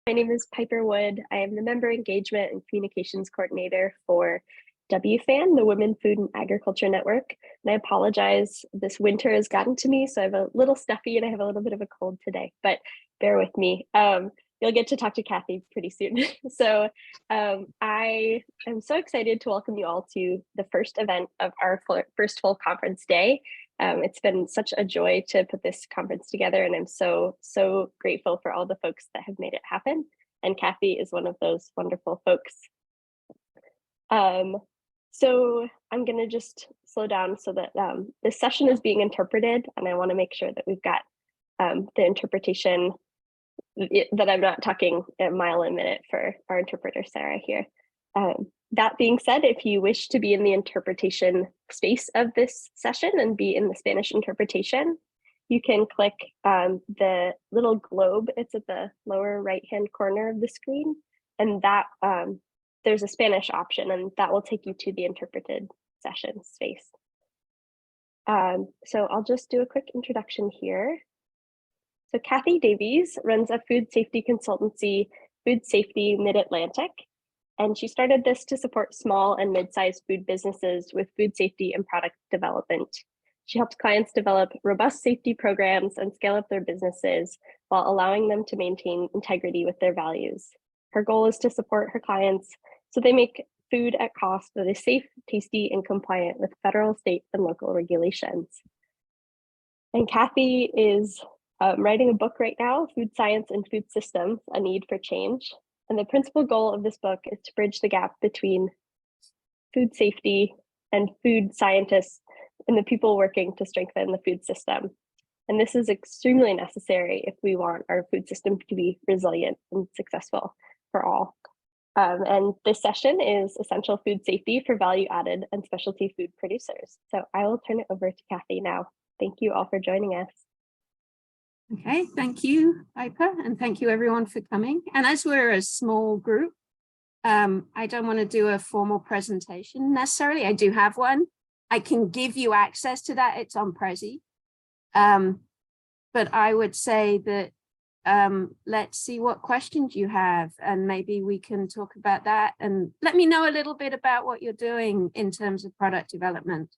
My name is Piper Wood. I am the Member Engagement and Communications Coordinator for WFAN, the Women Food and Agriculture Network. And I apologize, this winter has gotten to me, so I have a little stuffy and I have a little bit of a cold today, but bear with me. You'll get to talk to Cathy pretty soon. So I am so excited to welcome you all to the first event of our first full conference day. It's been such a joy to put this conference together, and I'm so grateful for all the folks that have made it happen. And Cathy is one of those wonderful folks. So I'm going to just slow down so that this session is being interpreted, and I want to make sure that we've got the interpretation, that I'm not talking a mile a minute for our interpreter, Sarah, here. That being said, if you wish to be in the interpretation space of this session and be in the Spanish interpretation, you can click the little globe. It's at the lower right-hand corner of the screen, and that there's a Spanish option, and that will take you to the interpreted session space. So I'll just do a quick introduction here. So Cathy Davies runs a food safety consultancy, Food Safety Mid-Atlantic, and she started this to support small and mid-sized food businesses with food safety and product development. She helps clients develop robust safety programs and scale up their businesses while allowing them to maintain integrity with their values. Her goal is to support her clients so they make food at cost that is safe, tasty, and compliant with federal, state, and local regulations. And Cathy is writing a book right now, Food Science and Food Systems, A Need for Change. And the principal goal of this book is to bridge the gap between food safety and food scientists and the people working to strengthen the food system. And this is extremely necessary if we want our food system to be resilient and successful for all. And this session is Essential Food Safety for Value-Added and Specialty Food Producers. So I will turn it over to Cathy now. Thank you all for joining us. Okay, thank you, Piper, and thank you everyone for coming. And as we're a small group, I don't want to do a formal presentation necessarily. I do have one. I can give you access to that. It's on Prezi. But I would say that let's see what questions you have, and maybe we can talk about that. And let me know a little bit about what you're doing in terms of product development.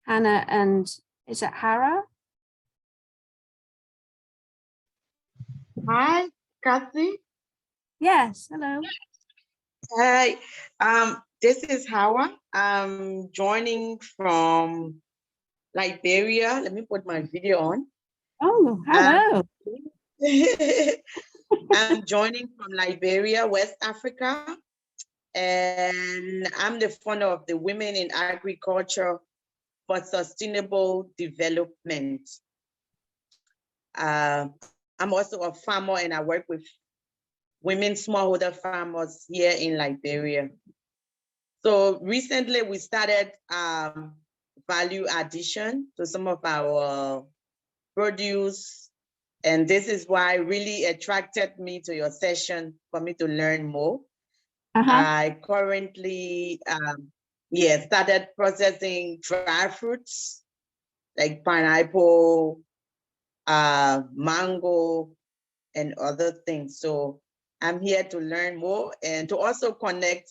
Hannah and is it Hara? Hi, Cathy. Yes, hello. Hi, this is Hawa. I'm joining from Liberia. Let me put my video on. Oh, hello. I'm joining from Liberia, West Africa, and I'm the founder of the Women in Agriculture for Sustainable Development. I'm also a farmer, and I work with women smallholder farmers here in Liberia. So recently we started value addition to some of our produce. And this is why really attracted me to your session for me to learn more. I currently started processing dry fruits like pineapple, mango, and other things. So I'm here to learn more and to also connect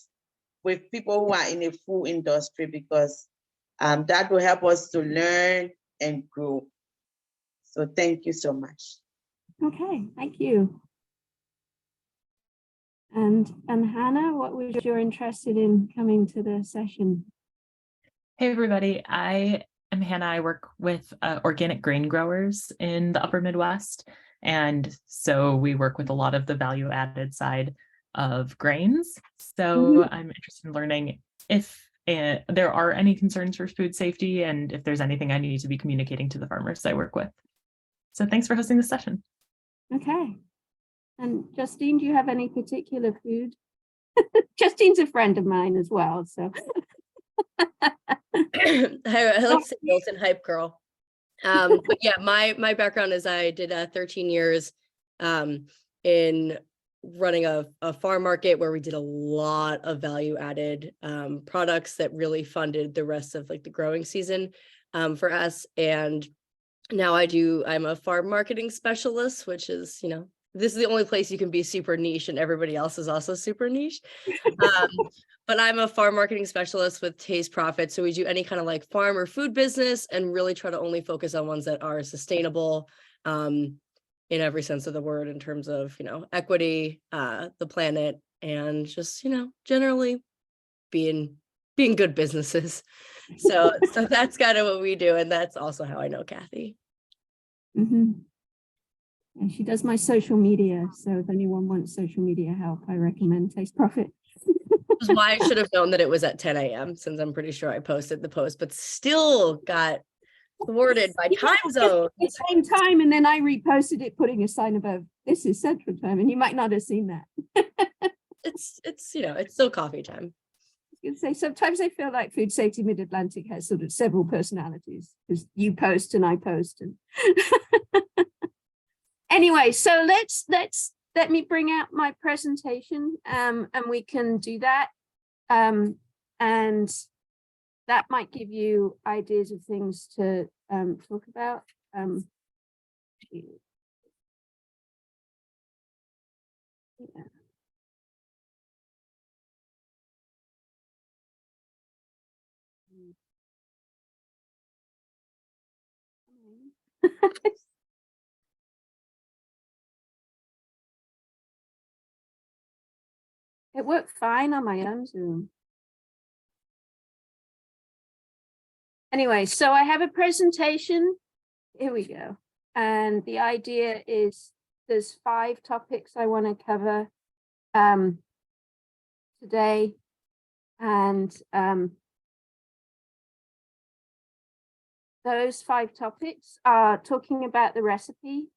with people who are in the food industry, because that will help us to learn and grow. So thank you so much. Okay, thank you. And Hannah, what was your interested in coming to the session? Hey everybody, I am Hannah. I work with organic grain growers in the upper Midwest. And so we work with a lot of the value added side of grains. So I'm interested in learning if there are any concerns for food safety and if there's anything I need to be communicating to the farmers I work with. So thanks for hosting this session. Okay. And Justine, do you have any particular food? Justine's a friend of mine as well, so. I like to say Milton hype girl. But yeah, my background is I did 13 years in running a farm market where we did a lot of value added products that really funded the rest of like the growing season for us. And now I'm a farm marketing specialist, which is, this is the only place you can be super niche and everybody else is also super niche. But I'm a farm marketing specialist with Taste Profit. So we do any kind of like farm or food business and really try to only focus on ones that are sustainable in every sense of the word, in terms of, equity, the planet, and just, generally being good businesses. So that's kind of what we do. And that's also how I know Cathy. Mm-hmm. And she does my social media. So if anyone wants social media help, I recommend Taste Profit. Which is why I should have known that it was at 10 a.m. since I'm pretty sure I posted the post, but still got thwarted by time zones. It's the same time, and then I reposted it, putting a sign above, this is Central Time, and you might not have seen that. It's still coffee time. I was going to say, sometimes I feel like Food Safety Mid-Atlantic has sort of several personalities, because you post and I post. And anyway, so let me bring out my presentation, and we can do that. And that might give you ideas of things to talk about. Yeah. It worked fine on my own Zoom. Anyway, so I have a presentation. Here we go. And the idea is there's 5 topics I want to cover today. And those 5 topics are talking about the recipe,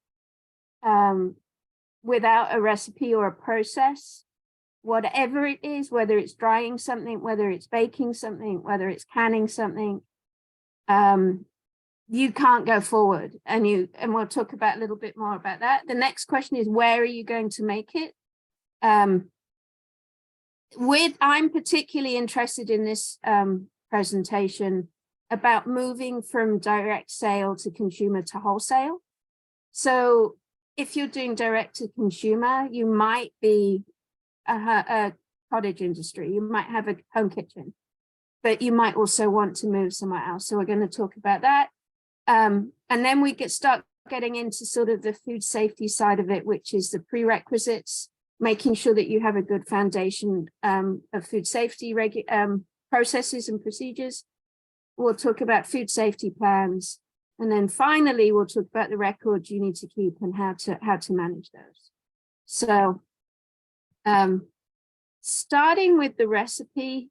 without a recipe or a process, whatever it is, whether it's drying something, whether it's baking something, whether it's canning something, you can't go forward. And we'll talk about a little bit more about that. The next question is, where are you going to make it? I'm particularly interested in this presentation about moving from direct sale to consumer to wholesale. So if you're doing direct to consumer, you might be a cottage industry, you might have a home kitchen, but you might also want to move somewhere else. So we're going to talk about that. And then we start getting into sort of the food safety side of it, which is the prerequisites, making sure that you have a good foundation of food safety processes and procedures. We'll talk about food safety plans. And then finally, we'll talk about the records you need to keep and how to manage those. So starting with the recipe,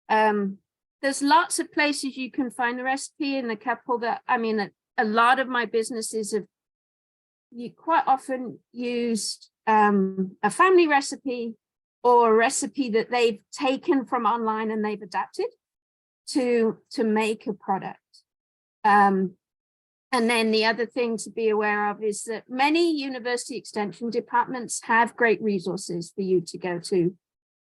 there's lots of places you can find the recipe, and a couple that, a lot of my businesses have quite often used a family recipe or a recipe that they've taken from online and they've adapted to make a product. And then the other thing to be aware of is that many university extension departments have great resources for you to go to.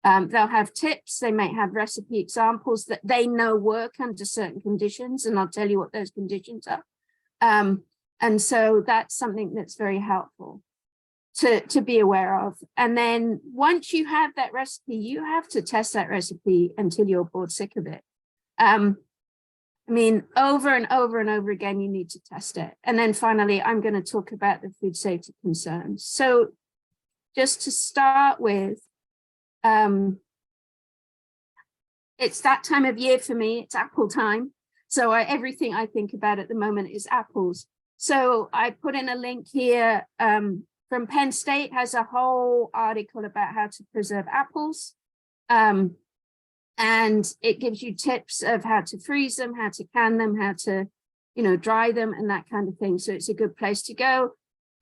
They'll have tips, they might have recipe examples that they know work under certain conditions, and I'll tell you what those conditions are. And so that's something that's very helpful to be aware of. And then once you have that recipe, you have to test that recipe until you're bored sick of it. Over and over and over again, you need to test it. And then finally, I'm going to talk about the food safety concerns. So just to start with, it's that time of year for me, it's apple time. So everything I think about at the moment is apples. So I put in a link here from Penn State, has a whole article about how to preserve apples. And it gives you tips of how to freeze them, how to can them, how to, dry them and that kind of thing. So it's a good place to go.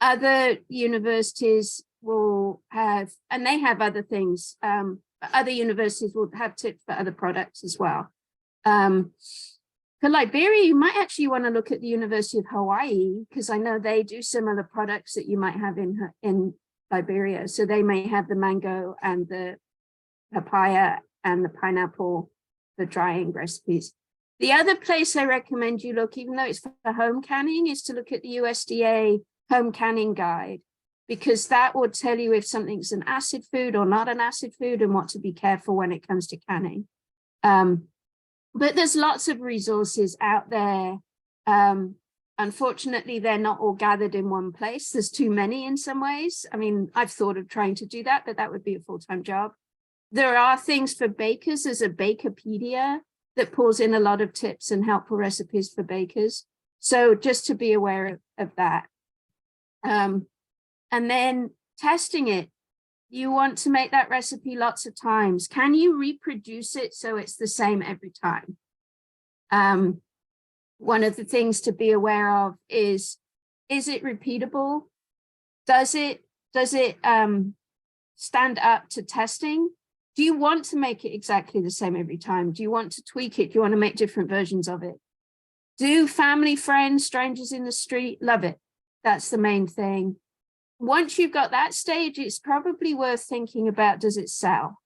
Other universities will have, and they have other things. Other universities will have tips for other products as well. For Liberia, you might actually want to look at the University of Hawaii, because I know they do similar products that you might have in Liberia. So they may have the mango and the papaya and the pineapple, the drying recipes. The other place I recommend you look, even though it's for home canning, is to look at the USDA home canning guide, because that will tell you if something's an acid food or not an acid food and what to be careful when it comes to canning. But there's lots of resources out there. Unfortunately, they're not all gathered in one place. There's too many in some ways. I mean, I've thought of trying to do that, but that would be a full-time job. There are things for bakers. There's a Bakerpedia that pulls in a lot of tips and helpful recipes for bakers. So just to be aware of that. And then testing it. You want to make that recipe lots of times. Can you reproduce it so it's the same every time? One of the things to be aware of is it repeatable? Does it stand up to testing? Do you want to make it exactly the same every time? Do you want to tweak it? Do you want to make different versions of it? Do family, friends, strangers in the street love it? That's the main thing. Once you've got that stage, it's probably worth thinking about, does it sell?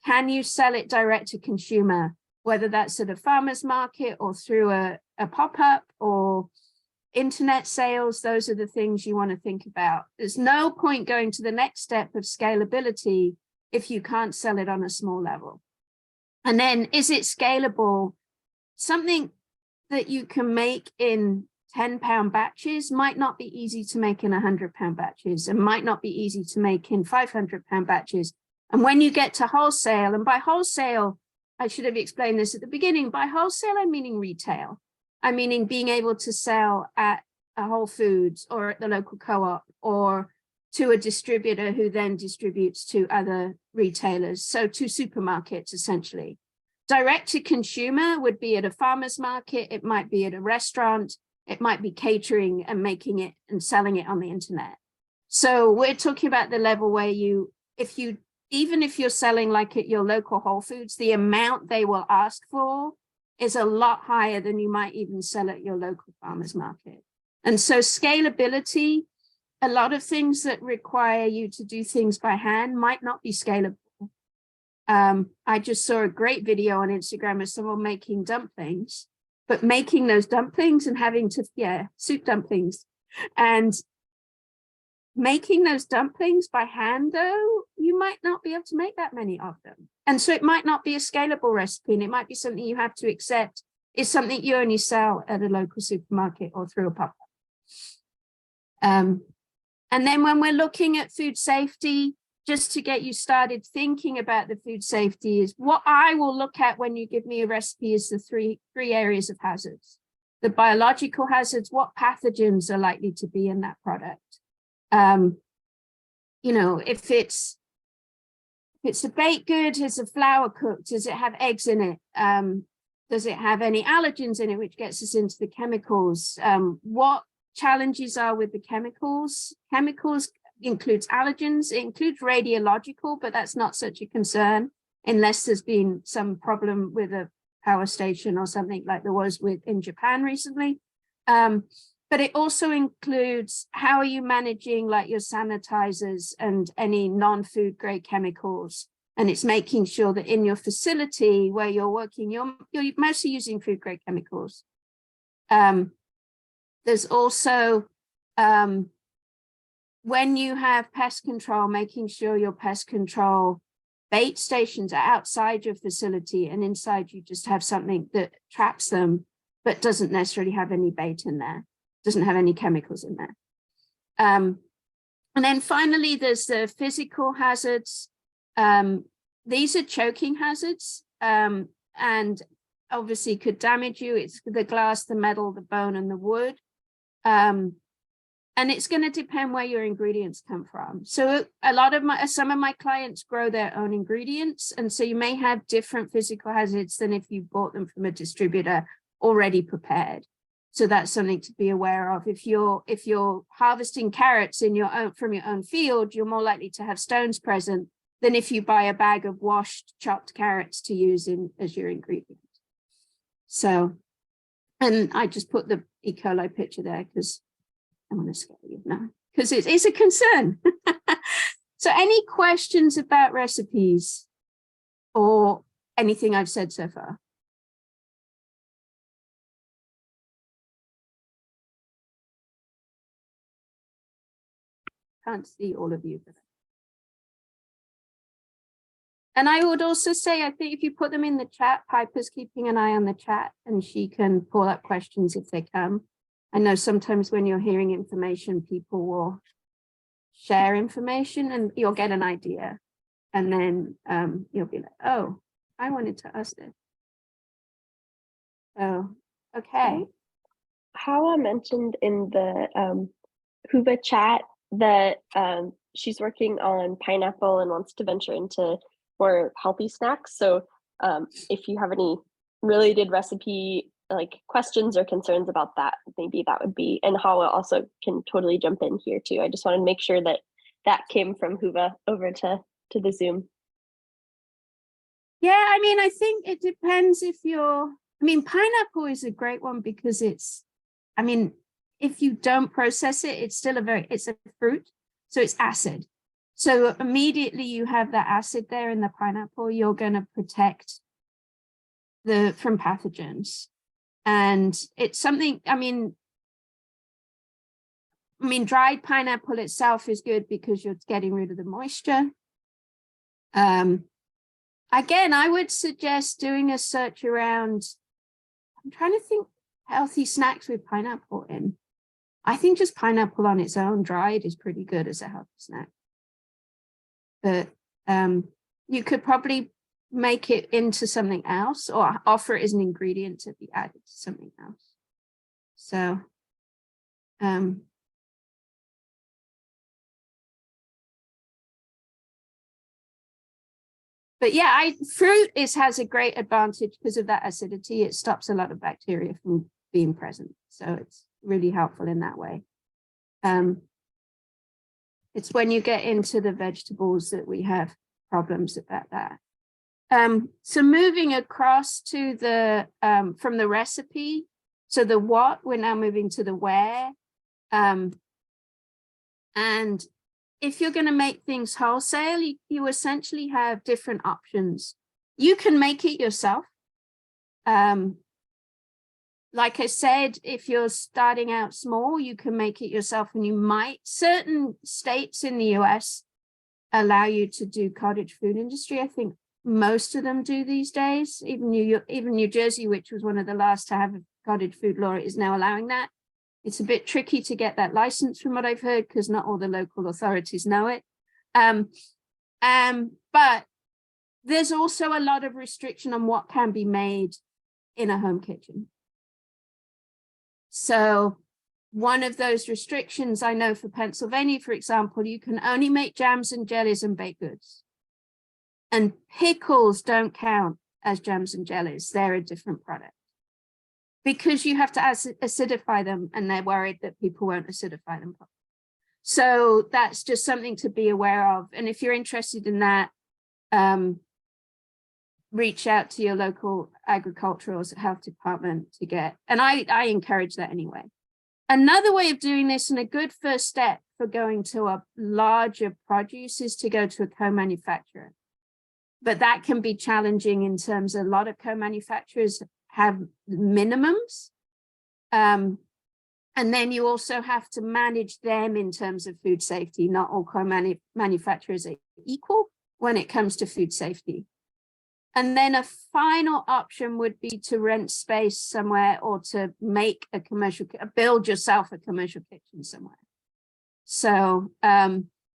Can you sell it direct to consumer, whether that's at a farmer's market or through a pop-up or internet sales? Those are the things you want to think about. There's no point going to the next step of scalability if you can't sell it on a small level. And then, is it scalable? Something that you can make in 10-pound batches might not be easy to make in 100-pound batches, and might not be easy to make in 500-pound batches. And when you get to wholesale, and by wholesale, I should have explained this at the beginning, by wholesale, I'm meaning retail. I'm meaning being able to sell at a Whole Foods or at the local co-op or to a distributor who then distributes to other retailers. So to supermarkets, essentially. Direct to consumer would be at a farmer's market. It might be at a restaurant. It might be catering and making it and selling it on the internet. So we're talking about the level where even if you're selling like at your local Whole Foods, the amount they will ask for is a lot higher than you might even sell at your local farmer's market. And so scalability, a lot of things that require you to do things by hand might not be scalable. I just saw a great video on Instagram of someone making dumplings, but making those dumplings and having to, soup dumplings, and making those dumplings by hand, though, you might not be able to make that many of them. And so it might not be a scalable recipe, and it might be something you have to accept is something you only sell at a local supermarket or through a pop-up. And then when we're looking at food safety, just to get you started thinking about the food safety, is what I will look at when you give me a recipe is the three areas of hazards. The biological hazards, what pathogens are likely to be in that product? If it's a baked good, is the flour cooked? Does it have eggs in it? Does it have any allergens in it, which gets us into the chemicals? What challenges are with the chemicals? Chemicals includes allergens, it includes radiological, but that's not such a concern unless there's been some problem with a power station or something like there was in Japan recently. But it also includes how are you managing like your sanitizers and any non-food grade chemicals. And it's making sure that in your facility where you're working, you're mostly using food grade chemicals. There's also, when you have pest control, making sure your pest control bait stations are outside your facility, and inside you just have something that traps them, but doesn't necessarily have any bait in there, doesn't have any chemicals in there. And then finally, there's the physical hazards. These are choking hazards, and obviously could damage you. It's the glass, the metal, the bone, and the wood. And it's going to depend where your ingredients come from. So some of my clients grow their own ingredients. And so you may have different physical hazards than if you bought them from a distributor already prepared. So that's something to be aware of. If you're harvesting carrots from your own field, you're more likely to have stones present than if you buy a bag of washed chopped carrots to use as your ingredient. So, and I just put the E. coli picture there because I want to scare you now, because it is a concern. So any questions about recipes or anything I've said so far? can't see all of you. And I would also say, I think if you put them in the chat, Piper's keeping an eye on the chat and she can pull up questions if they come. I know sometimes when you're hearing information, people will share information and you'll get an idea. And then you'll be like, oh, I wanted to ask this. So, okay. Hawa mentioned in the Huba chat that she's working on pineapple and wants to venture into more healthy snacks. So if you have any related recipe like questions or concerns about that, maybe that would be, and Hawa also can totally jump in here too. I just want to make sure that that came from Huba over to the Zoom. Yeah, I mean, I think it depends if you're, I mean, pineapple is a great one because it's, I mean, if you don't process it, it's still it's a fruit, so it's acid. So immediately you have that acid there in the pineapple, you're going to protect from pathogens. And it's something, I mean, dried pineapple itself is good because you're getting rid of the moisture. Again, I would suggest doing a search around, I'm trying to think healthy snacks with pineapple in. I think just pineapple on its own dried is pretty good as a healthy snack. But you could probably make it into something else or offer it as an ingredient to be added to something else. So, but yeah, fruit has a great advantage because of that acidity. It stops a lot of bacteria from being present. So it's really helpful in that way. It's when you get into the vegetables that we have problems about that. So moving across to the, from the recipe, so the what, we're now moving to the where. And if you're going to make things wholesale, you essentially have different options. You can make it yourself. Like I said, if you're starting out small, you can make it yourself and you might, certain states in the US allow you to do cottage food industry. I think most of them do these days. Even New Jersey, which was one of the last to have a cottage food law, is now allowing that. It's a bit tricky to get that license from what I've heard because not all the local authorities know it. But there's also a lot of restriction on what can be made in a home kitchen. So one of those restrictions I know for Pennsylvania, for example, you can only make jams and jellies and baked goods. And pickles don't count as jams and jellies. They're a different product. Because you have to acidify them and they're worried that people won't acidify them. So that's just something to be aware of. And if you're interested in that, reach out to your local agricultural health department to get, and I encourage that anyway. Another way of doing this and a good first step for going to a larger produce is to go to a co-manufacturer. But that can be challenging in terms of a lot of co-manufacturers have minimums. And then you also have to manage them in terms of food safety. Not all co-manufacturers are equal when it comes to food safety. And then a final option would be to rent space somewhere or to make a build yourself a commercial kitchen somewhere. So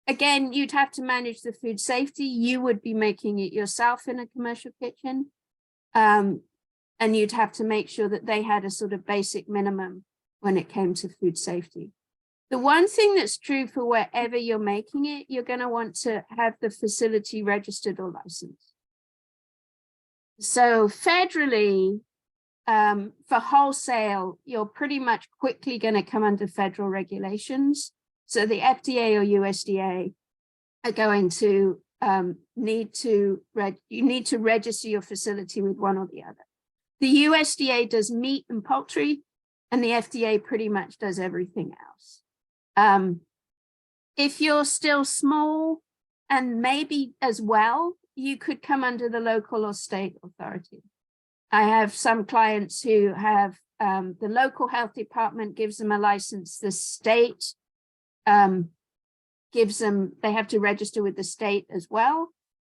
again, you'd have to manage the food safety. You would be making it yourself in a commercial kitchen. And you'd have to make sure that they had a sort of basic minimum when it came to food safety. The one thing that's true for wherever you're making it, you're going to want to have the facility registered or licensed. So federally, for wholesale, you're pretty much quickly going to come under federal regulations. So the FDA or USDA are going to need to register your facility with one or the other. The USDA does meat and poultry, and the FDA pretty much does everything else. If you're still small and maybe as well, you could come under the local or state authority. I have some clients who have the local health department gives them a license, the state gives them, they have to register with the state as well.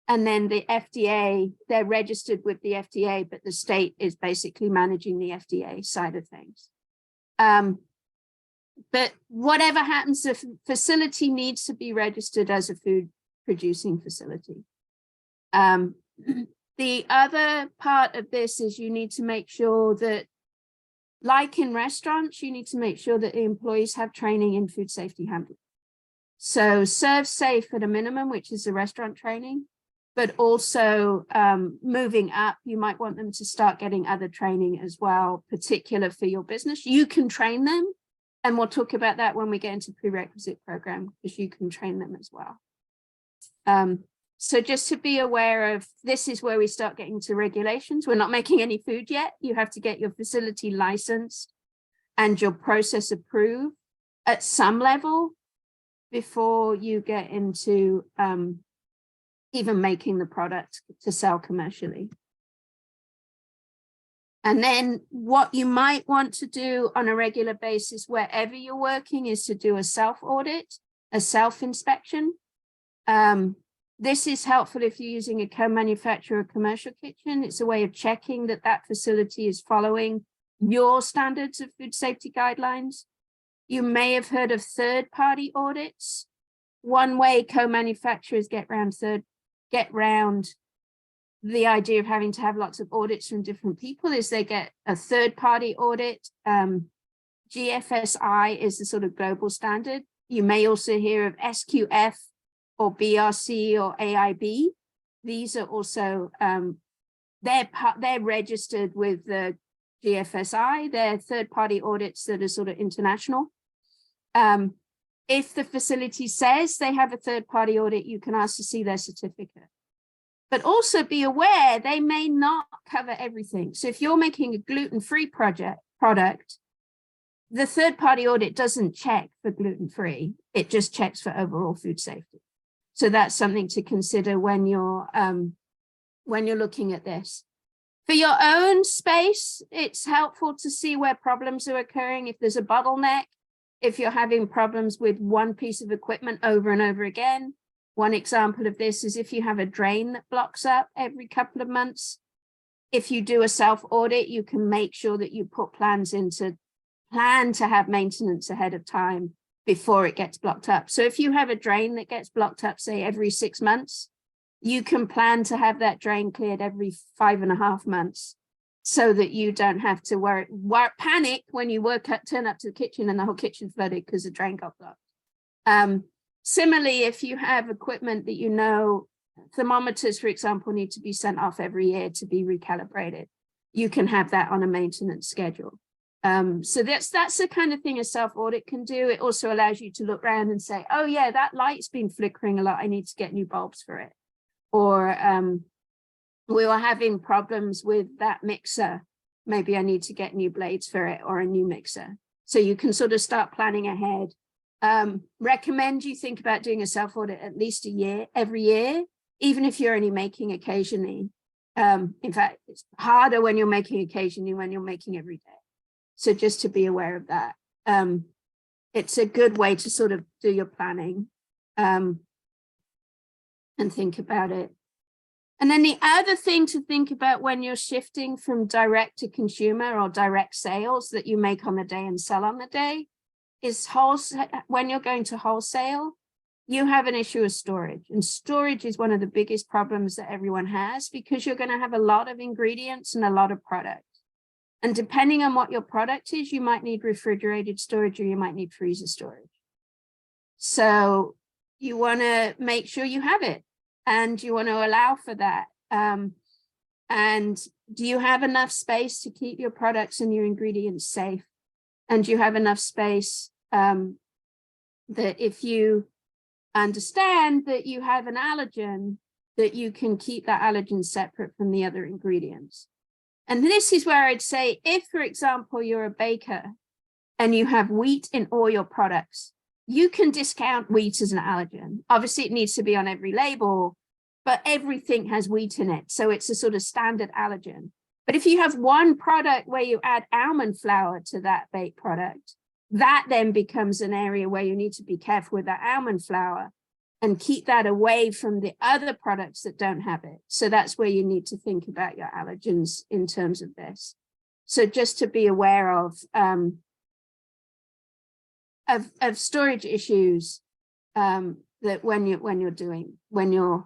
And then the FDA, they're registered with the FDA, but the state is basically managing the FDA side of things. But whatever happens, the facility needs to be registered as a food producing facility. The other part of this is you need to make sure that, like in restaurants, you need to make sure that the employees have training in food safety handling. So serve safe at a minimum, which is the restaurant training, but also moving up, you might want them to start getting other training as well, particular for your business. You can train them, and we'll talk about that when we get into prerequisite program, because you can train them as well. So just to be aware of, this is where we start getting to regulations. We're not making any food yet. You have to get your facility licensed and your process approved at some level before you get into even making the product to sell commercially. And then what you might want to do on a regular basis, wherever you're working, is to do a self-audit, a self-inspection. This is helpful if you're using a co-manufacturer or commercial kitchen. It's a way of checking that that facility is following your standards of food safety guidelines. You may have heard of third-party audits. One way co-manufacturers get round the idea of having to have lots of audits from different people is they get a third-party audit. GFSI is the sort of global standard. You may also hear of SQF or BRC or AIB. These are also, they're registered with the GFSI. They're third-party audits that are sort of international. If the facility says they have a third-party audit, you can ask to see their certificate. But also be aware, they may not cover everything. So if you're making a gluten-free product, the third-party audit doesn't check for gluten-free. It just checks for overall food safety. So that's something to consider when you're looking at this. For your own space, it's helpful to see where problems are occurring. If there's a bottleneck, if you're having problems with one piece of equipment over and over again. One example of this is if you have a drain that blocks up every couple of months. If you do a self-audit, you can make sure that you put plans into plan to have maintenance ahead of time before it gets blocked up. So if you have a drain that gets blocked up, say every 6 months, you can plan to have that drain cleared every 5.5 months so that you don't have to panic when you turn up to the kitchen and the whole kitchen flooded because the drain got blocked. Similarly, if you have equipment that you know, thermometers, for example, need to be sent off every year to be recalibrated, you can have that on a maintenance schedule. So that's the kind of thing a self-audit can do. It also allows you to look around and say, oh yeah, that light's been flickering a lot. I need to get new bulbs for it. Or we were having problems with that mixer. Maybe I need to get new blades for it or a new mixer. So you can sort of start planning ahead. Recommend you think about doing a self-audit at least every year, even if you're only making occasionally. In fact, it's harder when you're making occasionally when you're making every day. So just to be aware of that. It's a good way to sort of do your planning and think about it. And then the other thing to think about when you're shifting from direct to consumer or direct sales that you make on the day and sell on the day is when you're going to wholesale, you have an issue of storage. And storage is one of the biggest problems that everyone has because you're going to have a lot of ingredients and a lot of product. And depending on what your product is, you might need refrigerated storage or you might need freezer storage. So you want to make sure you have it and you want to allow for that. And do you have enough space to keep your products and your ingredients safe? And do you have enough space that if you understand that you have an allergen, that you can keep that allergen separate from the other ingredients? And this is where I'd say, if, for example, you're a baker and you have wheat in all your products, you can discount wheat as an allergen. Obviously, it needs to be on every label, but everything has wheat in it. So it's a sort of standard allergen. But if you have one product where you add almond flour to that baked product, that then becomes an area where you need to be careful with that almond flour and keep that away from the other products that don't have it. So that's where you need to think about your allergens in terms of this. So just to be aware of storage issues that when you're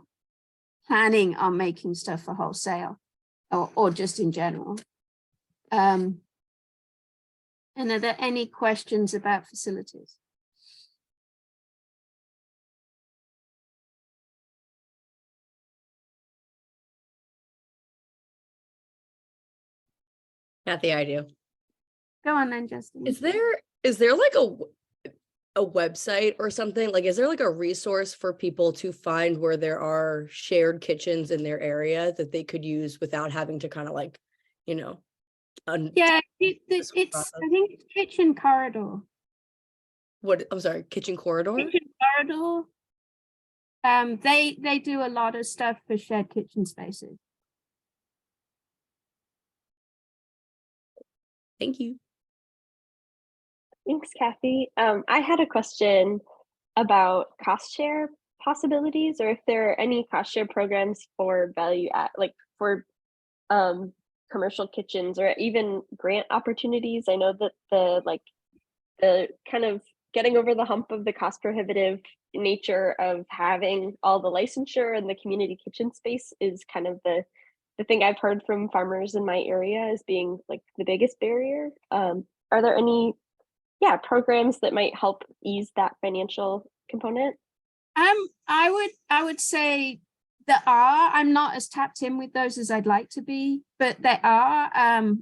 planning on making stuff for wholesale or just in general. And are there any questions about facilities? Cathy, I do. Go on then, Justin. Is there like a website or something? Like, is there like a resource for people to find where there are shared kitchens in their area that they could use without having to kind of like, you know, Yeah, it's I think it's Kitchen Corridor. what, I'm sorry, Kitchen Corridor? Kitchen Corridor. They do a lot of stuff for shared kitchen spaces. Thank you. Thanks, Cathy. I had a question about cost share possibilities, or if there are any cost share programs for value add, like for commercial kitchens, or even grant opportunities. I know that the kind of getting over the hump of the cost prohibitive nature of having all the licensure and the community kitchen space is kind of the thing I've heard from farmers in my area as being like the biggest barrier. Are there any programs that might help ease that financial component? I would say there are. I'm not as tapped in with those as I'd like to be, but there are.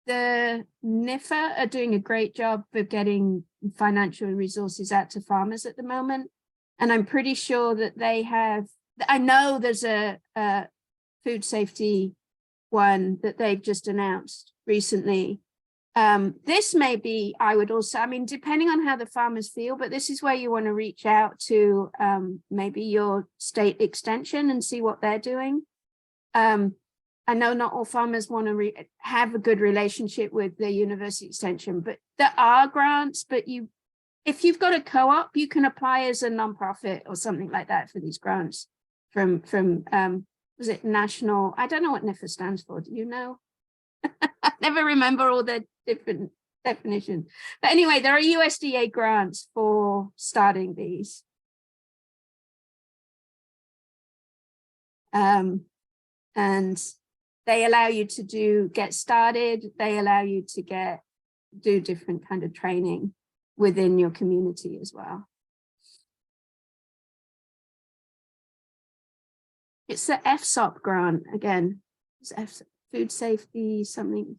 The NIFA are doing a great job of getting financial resources out to farmers at the moment. And I'm pretty sure that they have, I know there's a food safety one that they've just announced recently. This may be, I would also, I mean, depending on how the farmers feel, but this is where you want to reach out to maybe your state extension and see what they're doing. I know not all farmers want to have a good relationship with the university extension, but there are grants, but if you've got a co-op, you can apply as a nonprofit or something like that for these grants from was it national? I don't know what NIFA stands for. Do you know? I never remember all the different definitions. But anyway, there are USDA grants for starting these. And they allow you to get started. They allow you to do different kind of training within your community as well. It's the FSOP grant again. It's food safety something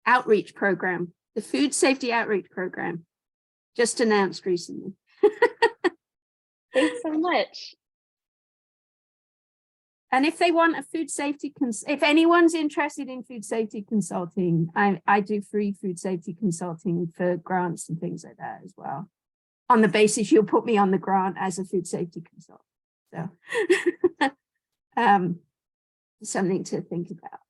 outreach program. The food safety outreach program just announced recently. Thanks so much. And if they want a food safety, if anyone's interested in food safety consulting, I do free food safety consulting for grants and things like that as well. On the basis you'll put me on the grant as a food safety consultant. So something to think about.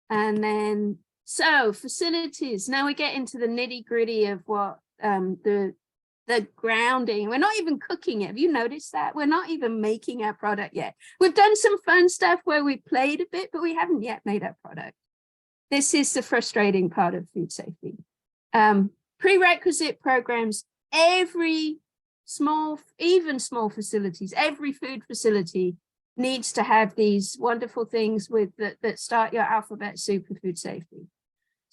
And then, so facilities, now we get into the nitty gritty of what the grounding. We're not even cooking it. Have you noticed that? We're not even making our product yet. We've done some fun stuff where we played a bit, but we haven't yet made our product. This is the frustrating part of food safety. Prerequisite programs, every small, even small facilities, every food facility needs to have these wonderful things that start your alphabet soup of food safety.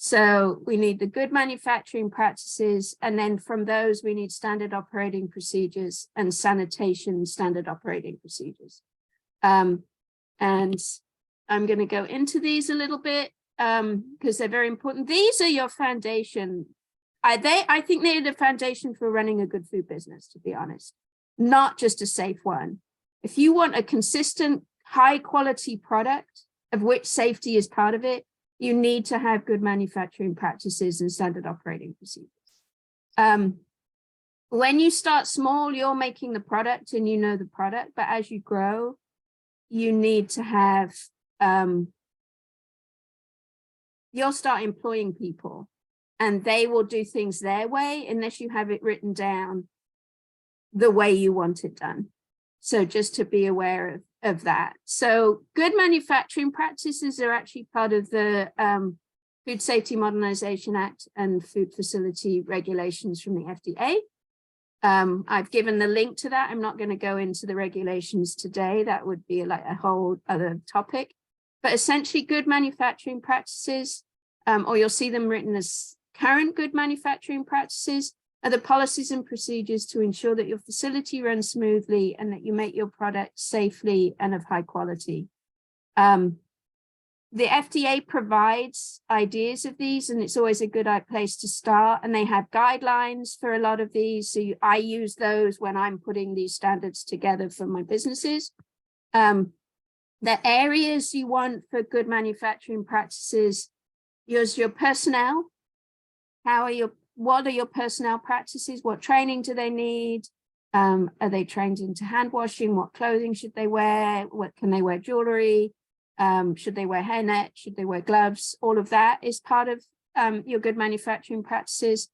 So we need the good manufacturing practices, and then from those we need standard operating procedures and sanitation standard operating procedures. And I'm going to go into these a little bit because they're very important. These are your foundation. I think they're the foundation for running a good food business, to be honest, not just a safe one. If you want a consistent, high quality product of which safety is part of it, you need to have good manufacturing practices and standard operating procedures. When you start small, you're making the product and you know the product, but as you grow, you need to have, you'll start employing people and they will do things their way unless you have it written down the way you want it done. So just to be aware of that. So good manufacturing practices are actually part of the Food Safety Modernization Act and food facility regulations from the FDA. I've given the link to that. I'm not going to go into the regulations today. That would be like a whole other topic. But essentially good manufacturing practices, or you'll see them written as current good manufacturing practices, are the policies and procedures to ensure that your facility runs smoothly and that you make your product safely and of high quality. The FDA provides ideas of these, and it's always a good place to start. And they have guidelines for a lot of these. So I use those when I'm putting these standards together for my businesses. The areas you want for good manufacturing practices, use your personnel. What are your personnel practices? What training do they need? Are they trained into hand washing? What clothing should they wear? What can they wear jewelry? Should they wear hairnet? Should they wear gloves? All of that is part of your good manufacturing practices.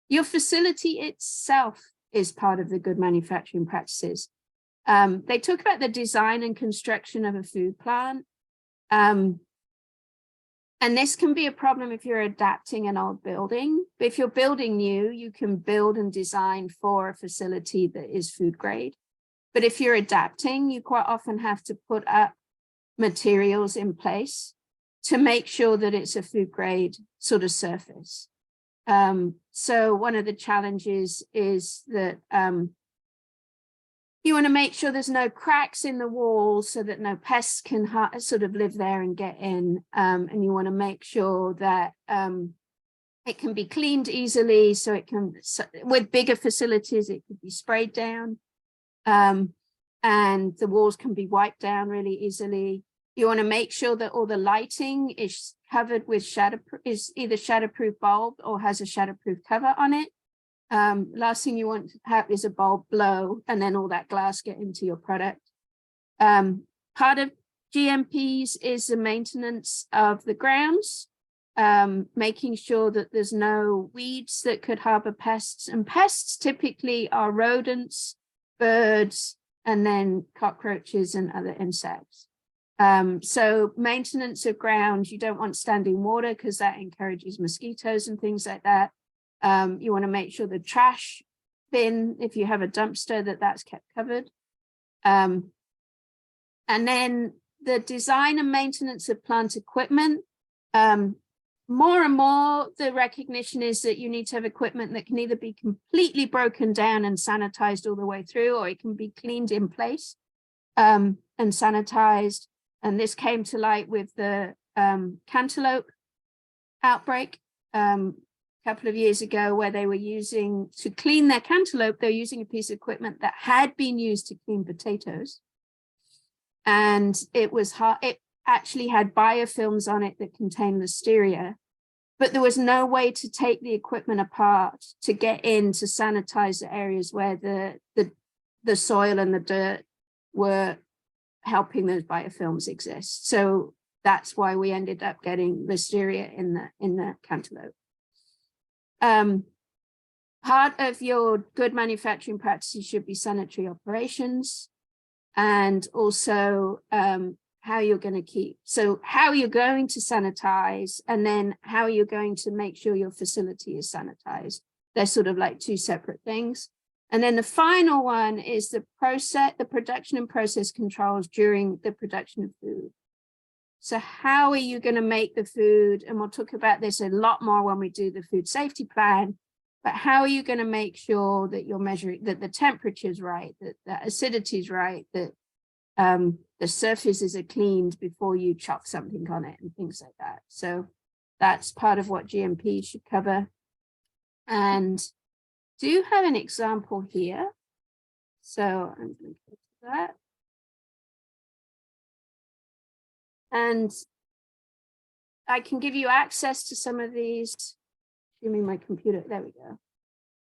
Your facility itself is part of the good manufacturing practices. They talk about the design and construction of a food plant. And this can be a problem if you're adapting an old building. But if you're building new, you can build and design for a facility that is food grade. But if you're adapting, you quite often have to put up materials in place to make sure that it's a food grade sort of surface. So one of the challenges is that you want to make sure there's no cracks in the walls so that no pests can sort of live there and get in. And you want to make sure that it can be cleaned easily. So it can, with bigger facilities, it could be sprayed down. And the walls can be wiped down really easily. You want to make sure that all the lighting is covered with is either shatterproof bulb or has a shatterproof cover on it. Last thing you want to have is a bulb blow and then all that glass get into your product. Part of GMPs is the maintenance of the grounds, making sure that there's no weeds that could harbor pests. And pests typically are rodents, birds, and then cockroaches and other insects. So maintenance of ground, you don't want standing water because that encourages mosquitoes and things like that. You want to make sure the trash bin, if you have a dumpster, that's kept covered. And then the design and maintenance of plant equipment. More and more, the recognition is that you need to have equipment that can either be completely broken down and sanitized all the way through, or it can be cleaned in place and sanitized. And this came to light with the cantaloupe outbreak a couple of years ago, where they were using, to clean their cantaloupe, they're using a piece of equipment that had been used to clean potatoes. And it was hard. It actually had biofilms on it that contained listeria, but there was no way to take the equipment apart to get in to sanitize the areas where the soil and the dirt were helping those biofilms exist. So that's why we ended up getting listeria in the cantaloupe. Part of your good manufacturing practices should be sanitary operations, and also how you're going to how you're going to sanitize, and then how you're going to make sure your facility is sanitized. They're sort of like two separate things. And then the final one is the production and process controls during the production of food. So how are you going to make the food? And we'll talk about this a lot more when we do the food safety plan. But how are you going to make sure that you're measuring, that the temperature is right, that the acidity is right, that the surfaces are cleaned before you chop something on it and things like that. So that's part of what GMP should cover. And do have an example here. So I'm going to go to that. And I can give you access to some of these. Give me my computer. There we go.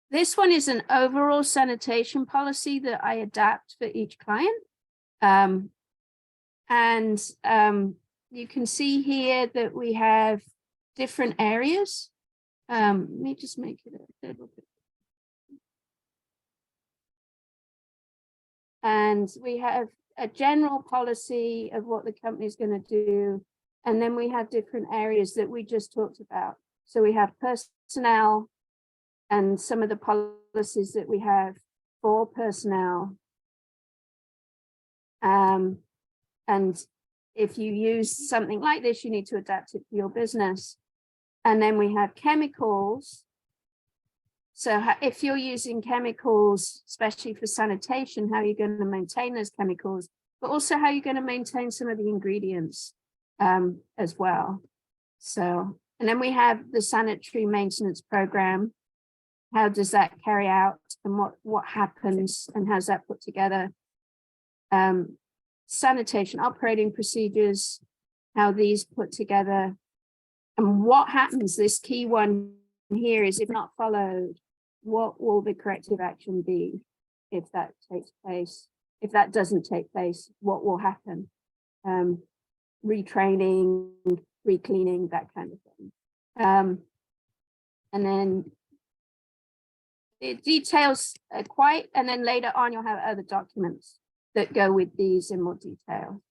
This one is an overall sanitation policy that I adapt for each client. You can see here that we have different areas. Let me just make it a little bit. And we have a general policy of what the company is going to do. And then we have different areas that we just talked about. So we have personnel and some of the policies that we have for personnel. And if you use something like this, you need to adapt it for your business. And then we have chemicals. So if you're using chemicals, especially for sanitation, how are you going to maintain those chemicals, but also how you're going to maintain some of the ingredients as well. So, and then we have the sanitary maintenance program. How does that carry out and what happens and how's that put together? Sanitation operating procedures, how these put together, and what happens, this key one here is if not followed, what will the corrective action be if that takes place? If that doesn't take place, what will happen? Retraining, recleaning, that kind of thing. And then it details quite, and then later on you'll have other documents that go with these in more detail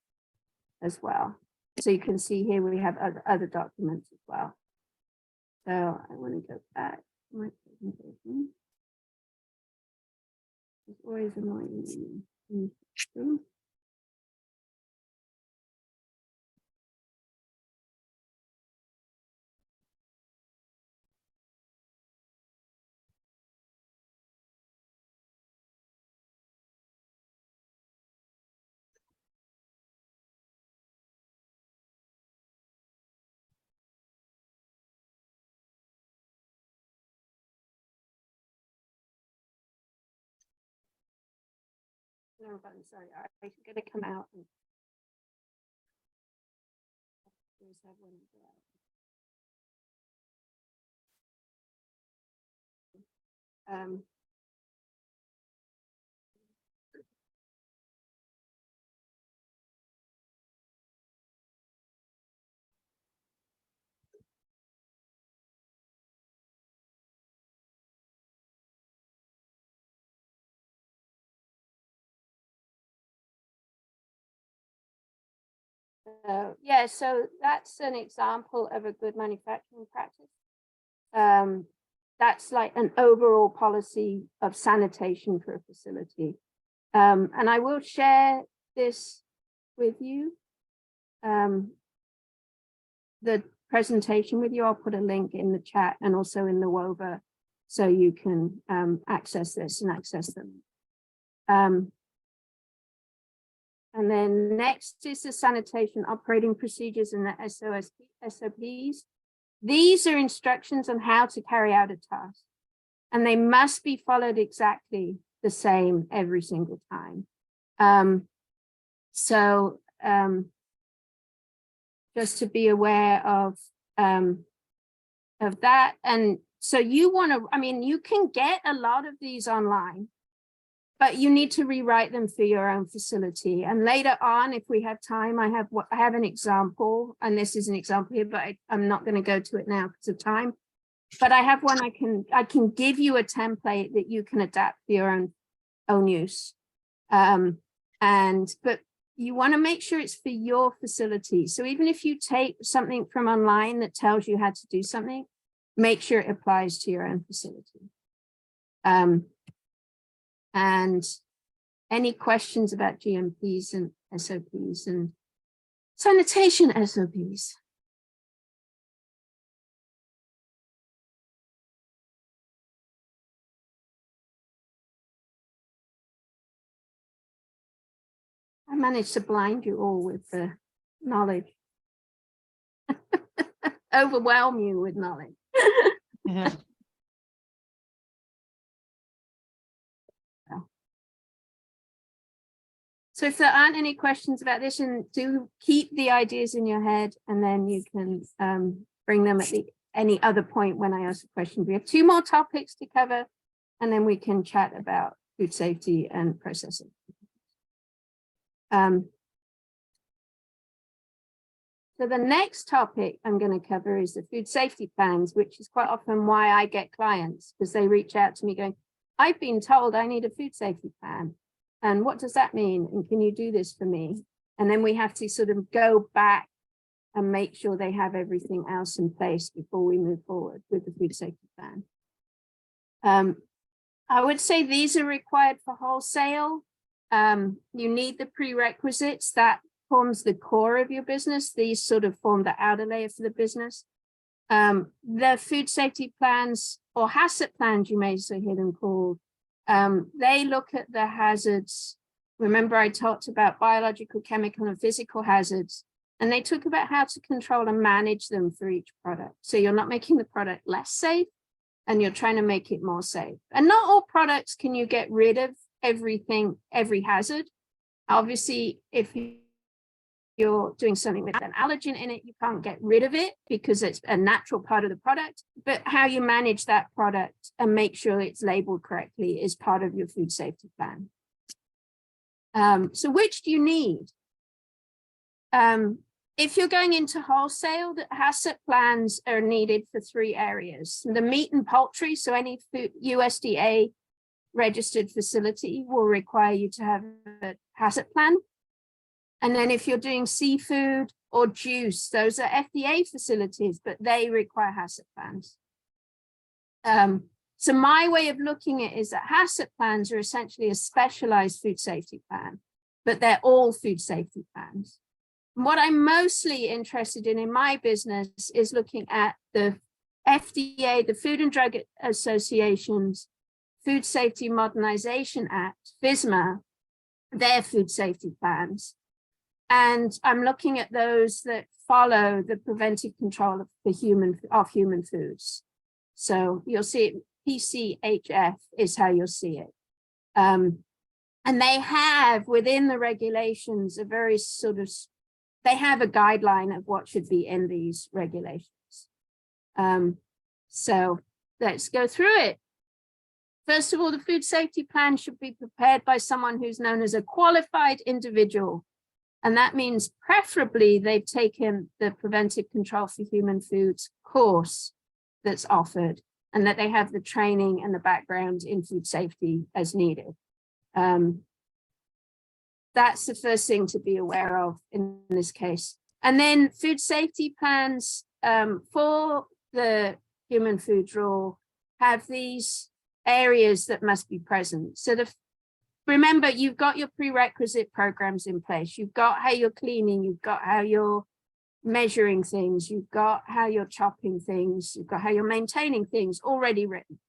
as well. So you can see here we have other documents as well. So I want to go back to my presentation. It's always annoying. No, but I'm sorry, I'm going to come out and have one of yeah, so that's an example of a good manufacturing practice. That's like an overall policy of sanitation for a facility. And I will share this with you, the presentation with you. I'll put a link in the chat and also in the WOVA so you can access this and access them. And then next is the sanitation operating procedures and the SOPs. These are instructions on how to carry out a task, and they must be followed exactly the same every single time. Just to be aware of that. And so you want to, I mean, you can get a lot of these online, but you need to rewrite them for your own facility. And later on, if we have time, I have an example, and this is an example here, but I'm not going to go to it now because of time. But I have one. I can give you a template that you can adapt for your own use. But you want to make sure it's for your facility. So even if you take something from online that tells you how to do something, make sure it applies to your own facility. And any questions about GMPs and SOPs and sanitation SOPs? I managed to blind you all with the knowledge. Overwhelm you with knowledge. Yeah. So if there aren't any questions about this, and do keep the ideas in your head, and then you can bring them at any other point when I ask a question. We have 2 more topics to cover, and then we can chat about food safety and processing. So So the next topic I'm going to cover is the food safety plans, which is quite often why I get clients, because they reach out to me going, I've been told I need a food safety plan. And what does that mean? And can you do this for me? And then we have to sort of go back and make sure they have everything else in place before we move forward with the food safety plan. I would say these are required for wholesale. You need the prerequisites that forms the core of your business. These sort of form the outer layer for the business. The food safety plans, or HACCP plans, you may so hear them called, they look at the hazards. Remember, I talked about biological, chemical, and physical hazards, and they talk about how to control and manage them for each product. So you're not making the product less safe, and you're trying to make it more safe. And not all products can you get rid of everything, every hazard. Obviously, if you're doing something with an allergen in it, you can't get rid of it because it's a natural part of the product. But how you manage that product and make sure it's labeled correctly is part of your food safety plan. So which do you need? If you're going into wholesale, the HACCP plans are needed for 3 areas. The meat and poultry, so any food USDA registered facility will require you to have a HACCP plan. And then if you're doing seafood or juice, those are FDA facilities, but they require HACCP plans. So my way of looking at it is that HACCP plans are essentially a specialized food safety plan, but they're all food safety plans. What I'm mostly interested in my business is looking at the FDA, the Food and Drug Association's Food Safety Modernization Act, FSMA, their food safety plans. And I'm looking at those that follow the preventive control of human foods. So you'll see it, PCHF is how you'll see it. And they have within the regulations a very sort of, they have a guideline of what should be in these regulations. So let's go through it. First of all, the food safety plan should be prepared by someone who's known as a qualified individual. And that means preferably they've taken the preventive control for human foods course that's offered, and that they have the training and the background in food safety as needed. That's the first thing to be aware of in this case. And then food safety plans for the human food rule have these areas that must be present. So remember, you've got your prerequisite programs in place. You've got how you're cleaning, you've got how you're measuring things, you've got how you're chopping things, you've got how you're maintaining things already written.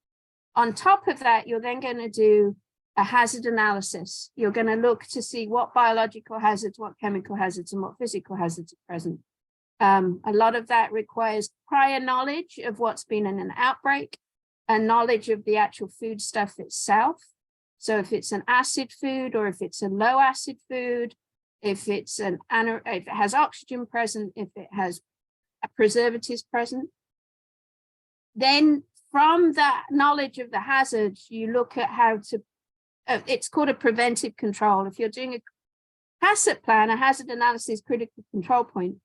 On top of that, you're then going to do a hazard analysis. You're going to look to see what biological hazards, what chemical hazards, and what physical hazards are present. A lot of that requires prior knowledge of what's been in an outbreak and knowledge of the actual food stuff itself. So if it's an acid food or if it's a low acid food, if it's if it has oxygen present, if it has preservatives present, then from that knowledge of the hazards, you look at how to, it's called a preventive control. If you're doing a HACCP plan, a hazard analysis critical control point,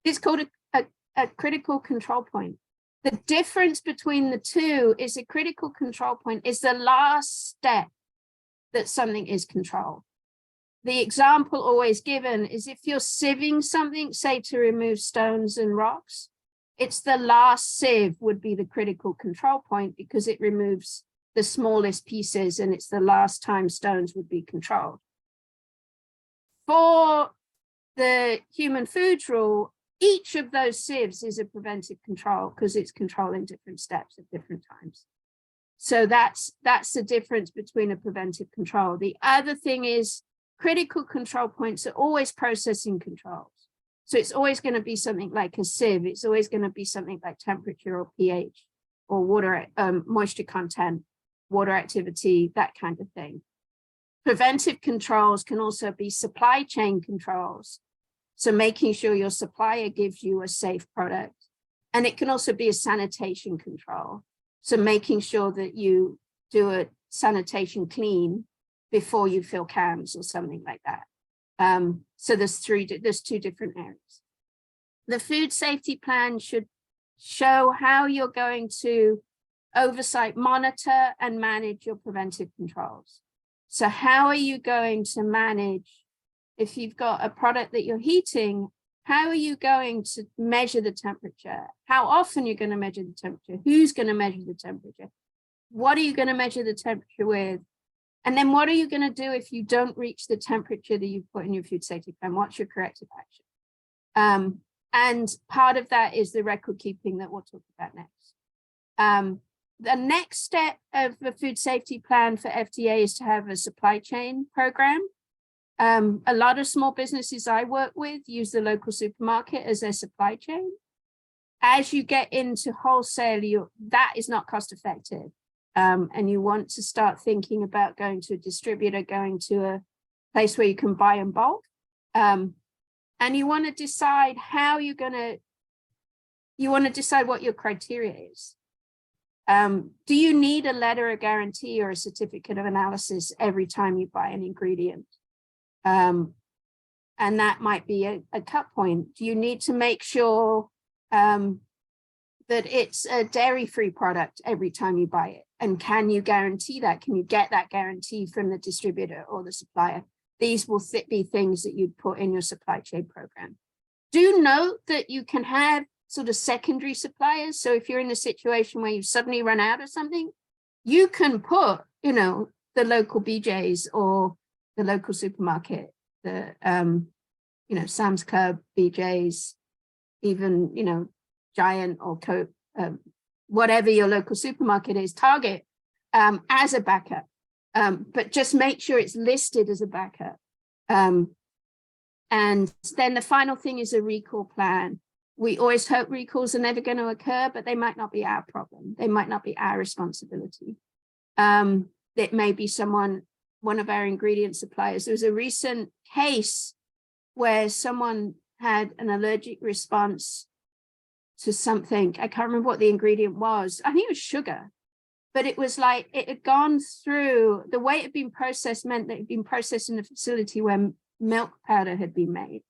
it's called a critical control point. The difference between the two is a critical control point is the last step that something is controlled. The example always given is if you're sieving something, say to remove stones and rocks, it's the last sieve would be the critical control point because it removes the smallest pieces and it's the last time stones would be controlled. For the human foods rule, each of those sieves is a preventive control because it's controlling different steps at different times. So that's the difference between a preventive control. The other thing is critical control points are always processing controls. So it's always going to be something like a sieve. It's always going to be something like temperature or pH or water, moisture content, water activity, that kind of thing. Preventive controls can also be supply chain controls. So making sure your supplier gives you a safe product. And it can also be a sanitation control. So making sure that you do a sanitation clean before you fill cans or something like that. So there's two different areas. the food safety plan should show how you're going to oversight, monitor, and manage your preventive controls. So how are you going to manage, if you've got a product that you're heating, how are you going to measure the temperature? How often you're going to measure the temperature? Who's going to measure the temperature? What are you going to measure the temperature with? And then what are you going to do if you don't reach the temperature that you've put in your food safety plan? What's your corrective action? And part of that is the record keeping that we'll talk about next. The next step of the food safety plan for FDA is to have a supply chain program. A lot of small businesses I work with use the local supermarket as their supply chain. As you get into wholesale, that is not cost effective. And you want to start thinking about going to a distributor, going to a place where you can buy in bulk. And you want to decide how you're going to, you want to decide what your criteria is. Do you need a letter of guarantee or a certificate of analysis every time you buy an ingredient? And that might be a cut point. Do you need to make sure that it's a dairy-free product every time you buy it? And can you guarantee that? Can you get that guarantee from the distributor or the supplier? These will be things that you'd put in your supply chain program. Do note that you can have sort of secondary suppliers. So if you're in a situation where you suddenly run out of something, you can put, you know, the local BJ's or the local supermarket, the, you know, Sam's Club, BJ's, even, you know, Giant or Coke, whatever your local supermarket is, Target, as a backup. But just make sure it's listed as a backup. And then the final thing is a recall plan. We always hope recalls are never going to occur, but they might not be our problem. They might not be our responsibility. It may be one of our ingredient suppliers. There was a recent case where someone had an allergic response to something. I can't remember what the ingredient was. I think it was sugar. But it was like it had gone through, the way it had been processed meant that it had been processed in a facility where milk powder had been made.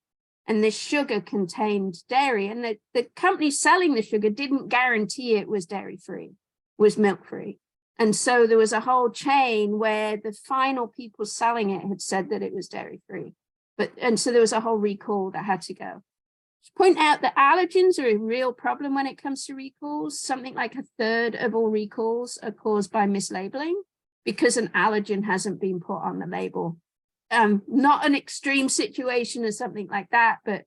And this sugar contained dairy. And the company selling the sugar didn't guarantee it was dairy-free, was milk-free. And so there was a whole chain where the final people selling it had said that it was dairy-free. And so there was a whole recall that had to go. Point out that allergens are a real problem when it comes to recalls. Something like 1/3 of all recalls are caused by mislabeling because an allergen hasn't been put on the label. Not an extreme situation or something like that, but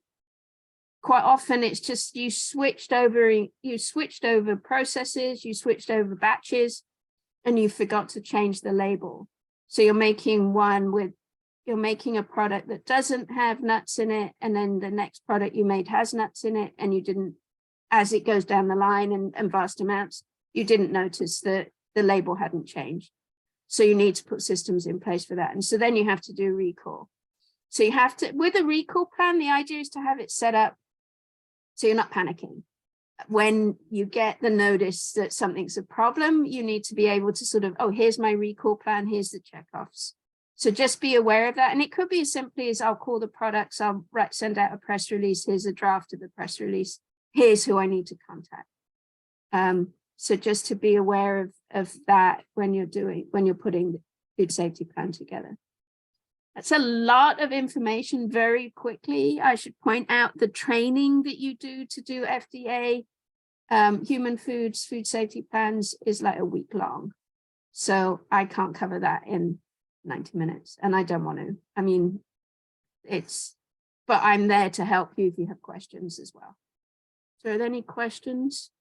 quite often it's just you switched over processes, you switched over batches, and you forgot to change the label. So you're making a product that doesn't have nuts in it, and then the next product you made has nuts in it, and you didn't, as it goes down the line and vast amounts, you didn't notice that the label hadn't changed. So you need to put systems in place for that. And so then you have to do recall. So you have to, with a recall plan, the idea is to have it set up so you're not panicking. When you get the notice that something's a problem, you need to be able to sort of, oh, here's my recall plan, here's the checkoffs. So just be aware of that. And it could be as simply as I'll call the products, I'll send out a press release, here's a draft of the press release, here's who I need to contact. So just to be aware of that when you're putting the food safety plan together. That's a lot of information very quickly. I should point out the training that you do to do FDA human foods, food safety plans is like a week long. So I can't cover that in 90 minutes and I don't want to. I mean, but I'm there to help you if you have questions as well. So are there any questions?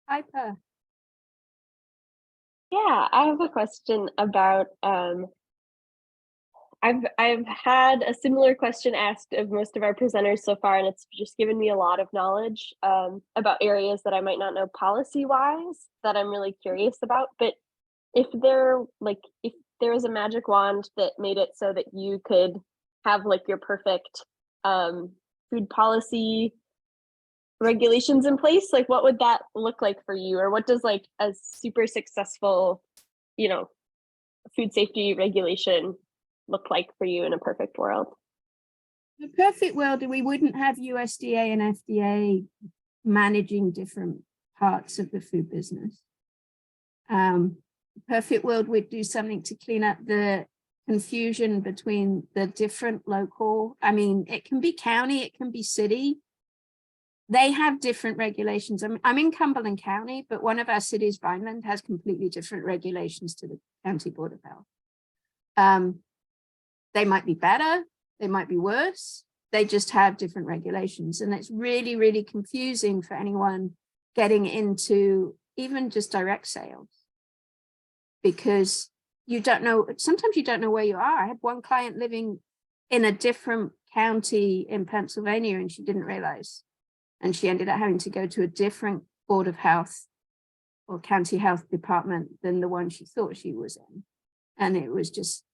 Piper. Yeah, I have a question about I've had a similar question asked of most of our presenters so far, and it's just given me a lot of knowledge about areas that I might not know policy-wise that I'm really curious about. But if there was a magic wand that made it so that you could have like your perfect food policy regulations in place? Like, what would that look like for you? Or what does like a super successful, you know, food safety regulation look like for you in a perfect world? In a perfect world, we wouldn't have USDA and FDA managing different parts of the food business. Perfect world, we'd do something to clean up the confusion between the different local, I mean, it can be county, it can be city. They have different regulations. I'm in Cumberland County, but one of our cities, Vineland, has completely different regulations to the County Board of Health. They might be better, they might be worse. They just have different regulations. And it's really, really confusing for anyone getting into even just direct sales, because you don't know, sometimes you don't know where you are. I had one client living in a different county in Pennsylvania and she didn't realize. And she ended up having to go to a different Board of Health or county health department than the one she thought she was in. And it was just,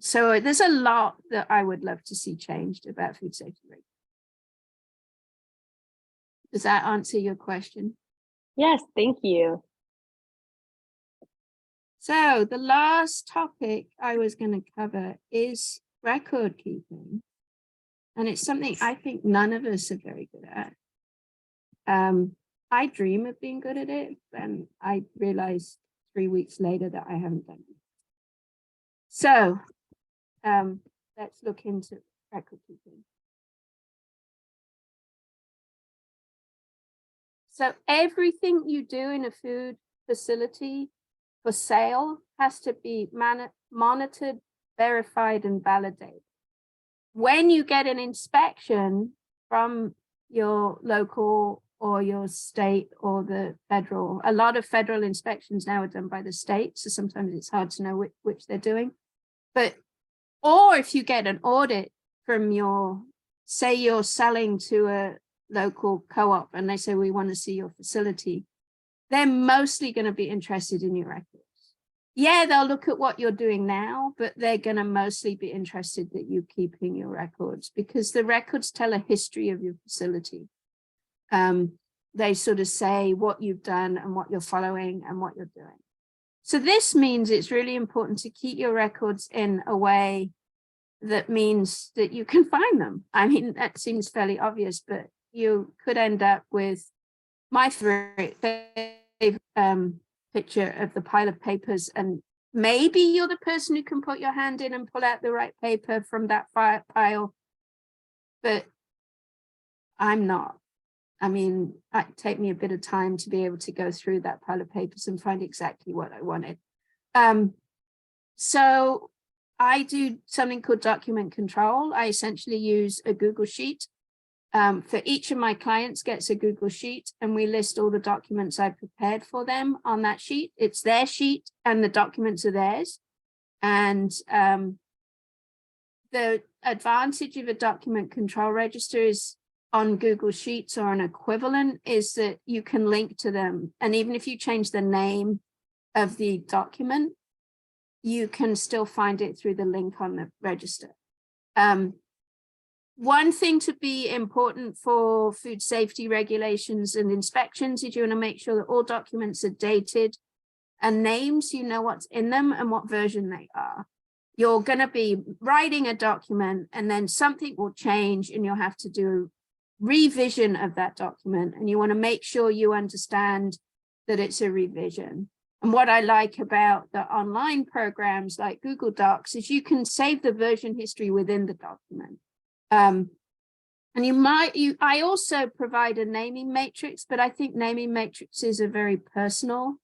so there's a lot that I would love to see changed about food safety. Does that answer your question? Yes, thank you. So the last topic I was going to cover is record keeping. And it's something I think none of us are very good at. I dream of being good at it, and I realized 3 weeks later that I haven't done it. So let's look into record keeping. So everything you do in a food facility for sale has to be monitored, verified, and validated. When you get an inspection from your local or your state or the federal, a lot of federal inspections now are done by the state, so sometimes it's hard to know which they're doing. But, or if you get an audit from your, say you're selling to a local co-op and they say, we want to see your facility, they're mostly going to be interested in your records. Yeah, they'll look at what you're doing now, but they're going to mostly be interested that you're keeping your records, because the records tell a history of your facility. They sort of say what you've done and what you're following and what you're doing. So this means it's really important to keep your records in a way that means that you can find them. I mean, that seems fairly obvious, but you could end up with my favorite picture of the pile of papers, and maybe you're the person who can put your hand in and pull out the right paper from that pile, but I'm not. I mean, it take me a bit of time to be able to go through that pile of papers and find exactly what I wanted. So I do something called document control. I essentially use a Google Sheet. For each of my clients gets a Google Sheet, and we list all the documents I prepared for them on that sheet. It's their sheet and the documents are theirs. And the advantage of a document control register is on Google Sheets or an equivalent is that you can link to them. And even if you change the name of the document, you can still find it through the link on the register. One thing to be important for food safety regulations and inspections is you want to make sure that all documents are dated and named, so you know what's in them and what version they are. You're going to be writing a document and then something will change and you'll have to do revision of that document, and you want to make sure you understand that it's a revision. And what I like about the online programs like Google Docs is you can save the version history within the document. And I also provide a naming matrix, but I think naming matrices are very personal.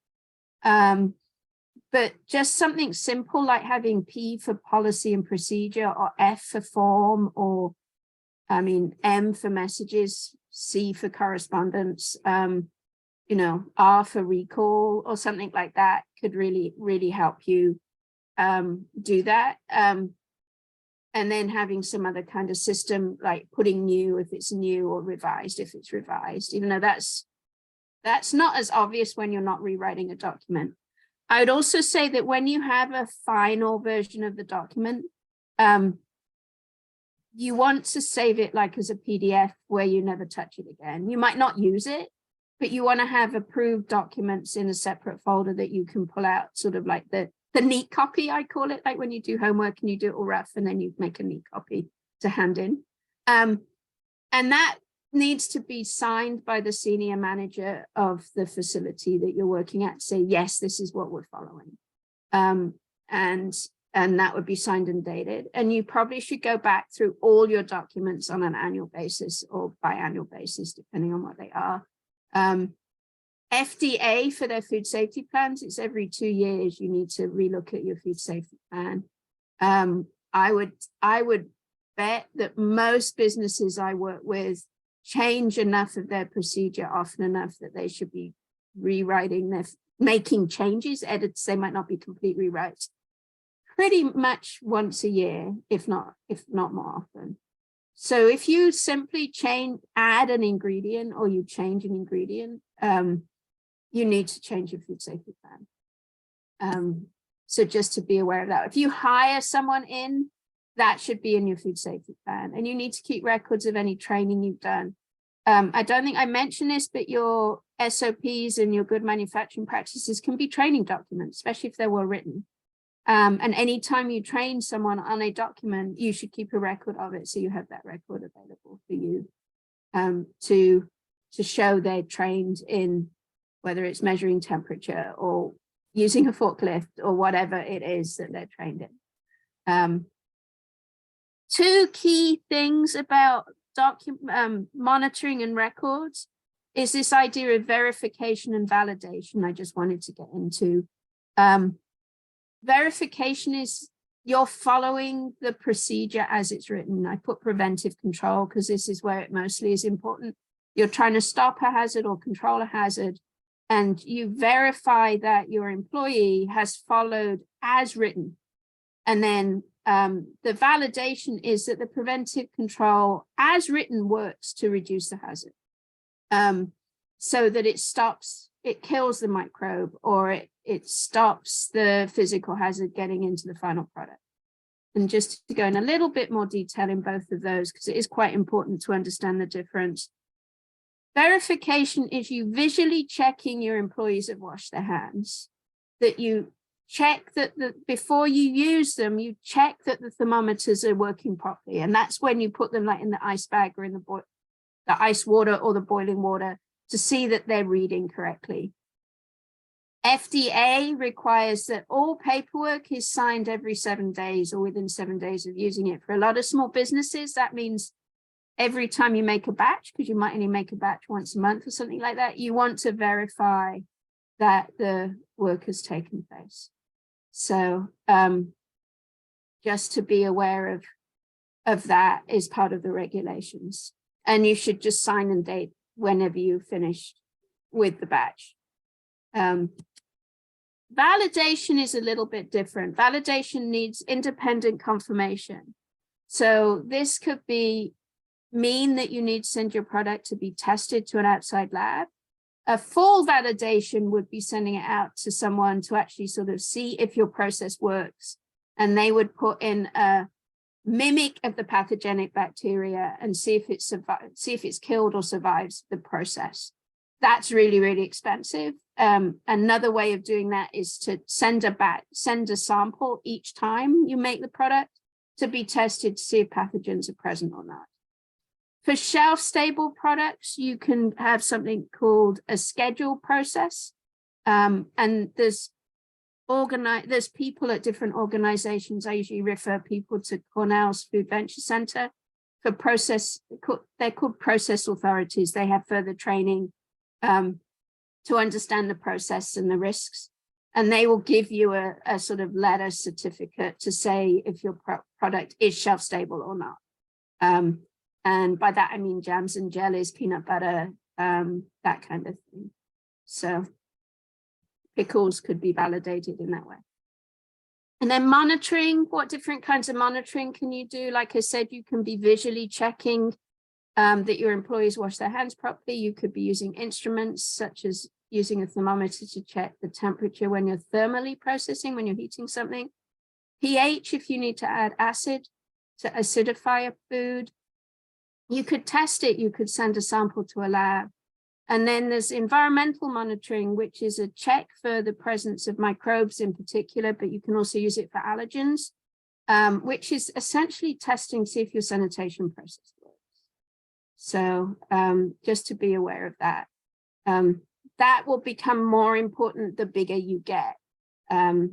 But just something simple like having P for policy and procedure, or F for form, or M for messages, C for correspondence, R for recall, or something like that could really, really help you do that. And then having some other kind of system like putting new if it's new, or revised if it's revised, even though that's not as obvious when you're not rewriting a document. I would also say that when you have a final version of the document, you want to save it like as a PDF where you never touch it again. You might not use it, but you want to have approved documents in a separate folder that you can pull out, sort of like the neat copy, I call it, like when you do homework and you do it all rough and then you make a neat copy to hand in. And that needs to be signed by the senior manager of the facility that you're working at, say, yes, this is what we're following. And that would be signed and dated. And you probably should go back through all your documents on an annual basis or biannual basis, depending on what they are. FDA for their food safety plans, it's every 2 years you need to relook at your food safety plan. I would bet that most businesses I work with change enough of their procedure often enough that they should be rewriting their, making changes, edits, they might not be complete rewrites, pretty much once a year, if not more often. So if you simply add an ingredient or you change an ingredient, you need to change your food safety plan. So just to be aware of that. If you hire someone in, that should be in your food safety plan. And you need to keep records of any training you've done. I don't think I mentioned this, but your SOPs and your good manufacturing practices can be training documents, especially if they're well written. And anytime you train someone on a document, you should keep a record of it so you have that record available for you to show they're trained in whether it's measuring temperature or using a forklift or whatever it is that they're trained in. Two key things about monitoring and records is this idea of verification and validation I just wanted to get into. Verification is you're following the procedure as it's written. I put preventive control because this is where it mostly is important. You're trying to stop a hazard or control a hazard, and you verify that your employee has followed as written. And then the validation is that the preventive control as written works to reduce the hazard, so that it kills the microbe or it stops the physical hazard getting into the final product. And just to go in a little bit more detail in both of those, because it is quite important to understand the difference. Verification is you visually checking your employees have washed their hands, that you check that before you use them, you check that the thermometers are working properly. And that's when you put them like in the ice bag or in the ice water or the boiling water to see that they're reading correctly. FDA requires that all paperwork is signed every 7 days or within 7 days of using it. For a lot of small businesses, that means every time you make a batch, because you might only make a batch once a month or something like that, you want to verify that the work has taken place. So just to be aware of that is part of the regulations. And you should just sign and date whenever you finished with the batch. Validation is a little bit different. Validation needs independent confirmation. So this could mean that you need to send your product to be tested to an outside lab. A full validation would be sending it out to someone to actually sort of see if your process works. And they would put in a mimic of the pathogenic bacteria and see if it's killed or survives the process. That's really, really expensive. Another way of doing that is to send a sample each time you make the product to be tested to see if pathogens are present or not. For shelf-stable products, you can have something called a schedule process. And there's people at different organizations. I usually refer people to Cornell's Food Venture Center for process. They're called process authorities. They have further training to understand the process and the risks. And they will give you a sort of letter certificate to say if your product is shelf stable or not. And by that, I mean jams and jellies, peanut butter, that kind of thing. So pickles could be validated in that way. And then monitoring, what different kinds of monitoring can you do? Like I said, you can be visually checking that your employees wash their hands properly. You could be using instruments such as using a thermometer to check the temperature when you're thermally processing, when you're heating something. pH, if you need to add acid. to acidify a food. You could test it, you could send a sample to a lab. And then there's environmental monitoring, which is a check for the presence of microbes in particular, but you can also use it for allergens, which is essentially testing to see if your sanitation process works. So just to be aware of that. That will become more important the bigger you get. I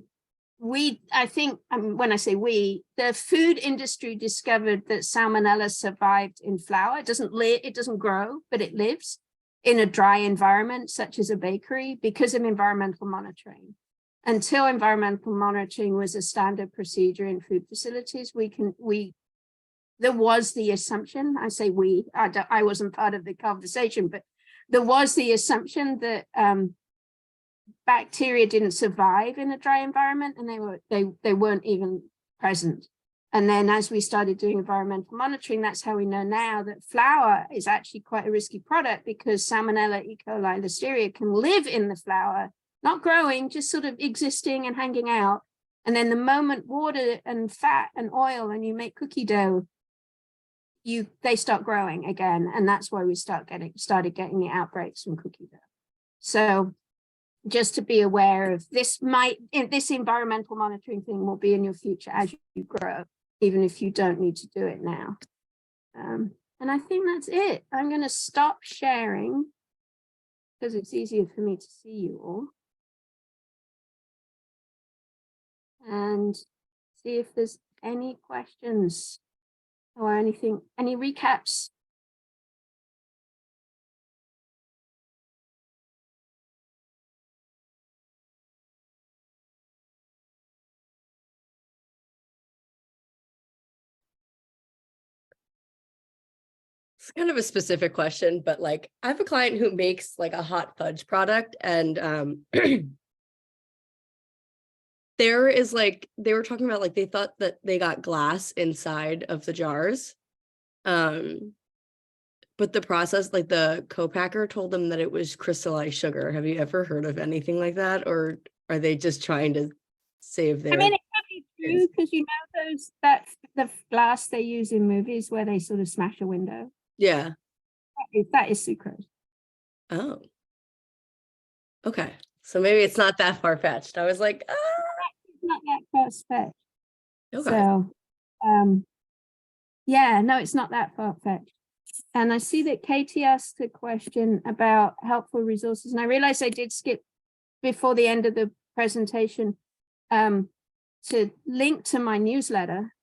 think when I say we, the food industry discovered that salmonella survived in flour. It doesn't grow, but it lives in a dry environment, such as a bakery, because of environmental monitoring. Until environmental monitoring was a standard procedure in food facilities, there was the assumption, I say we, I wasn't part of the conversation, but there was the assumption that bacteria didn't survive in a dry environment, and they weren't even present. And then as we started doing environmental monitoring, that's how we know now that flour is actually quite a risky product, because Salmonella, E. coli, Listeria can live in the flour, not growing, just sort of existing and hanging out. And then the moment water and fat and oil and you make cookie dough, they start growing again. And that's why we started getting the outbreaks from cookie dough. So just to be aware of this, this environmental monitoring thing will be in your future as you grow, even if you don't need to do it now. And I think that's it. I'm going to stop sharing because it's easier for me to see you all. And see if there's any questions or anything, any recaps. It's kind of a specific question, but like I have a client who makes like a hot fudge product, and there is like, they were talking about like they thought that they got glass inside of the jars. But the process, like the co-packer told them that it was crystallized sugar. Have you ever heard of anything like that? Or are they just trying to save their... I mean, it could be true, because you know the glass they use in movies where they sort of smash a window. Yeah. That is sucrose. Oh. Okay. So maybe it's not that far-fetched. I was like, ah. It's not that far-fetched. Okay. So, yeah, no, it's not that far-fetched. And I see that Katie asked a question about helpful resources. And I realized I did skip before the end of the presentation to link to my newsletter,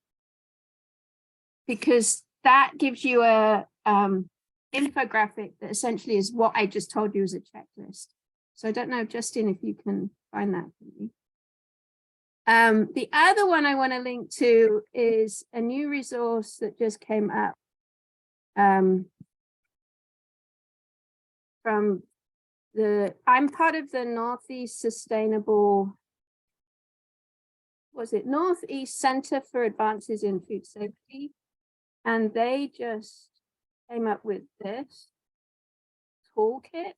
because that gives you a infographic that essentially is what I just told you as a checklist. So I don't know, Justin, if you can find that for me. The other one I want to link to is a new resource that just came up from I'm part of the Northeast Sustainable, Northeast Center for Advances in Food Safety. And they just came up with this toolkit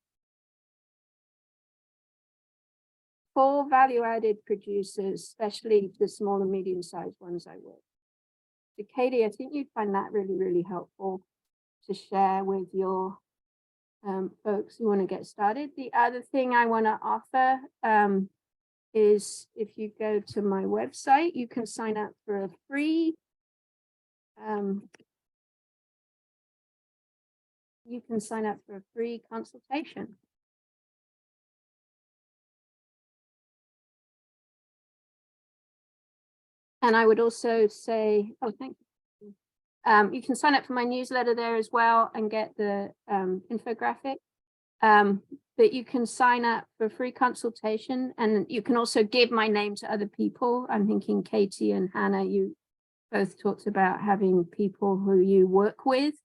for value-added producers, especially the small and medium-sized ones I work. So Katie, I think you'd find that really, really helpful to share with your folks who want to get started. The other thing I want to offer is if you go to my website, you can sign up for a free consultation. And I would also say, oh, thank you. You can sign up for my newsletter there as well and get the infographic. But you can sign up for a free consultation, and you can also give my name to other people. I'm thinking Katie and Hannah, you both talked about having people who you work with.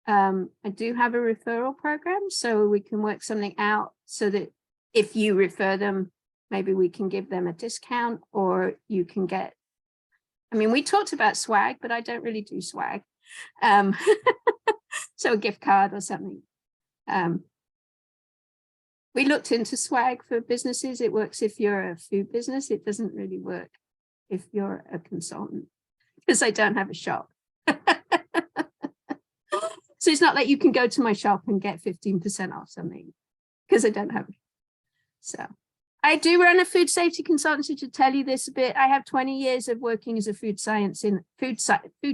I do have a referral program, so we can work something out so that if you refer them, maybe we can give them a discount, or you can get, I mean, we talked about swag, but I don't really do swag. So a gift card or something. We looked into swag for businesses. It works if you're a food business. It doesn't really work if you're a consultant, because I don't have a shop. So it's not like you can go to my shop and get 15% off something because I don't have it. So I do run a food safety consultancy, to tell you this a bit. I have 20 years of working as a food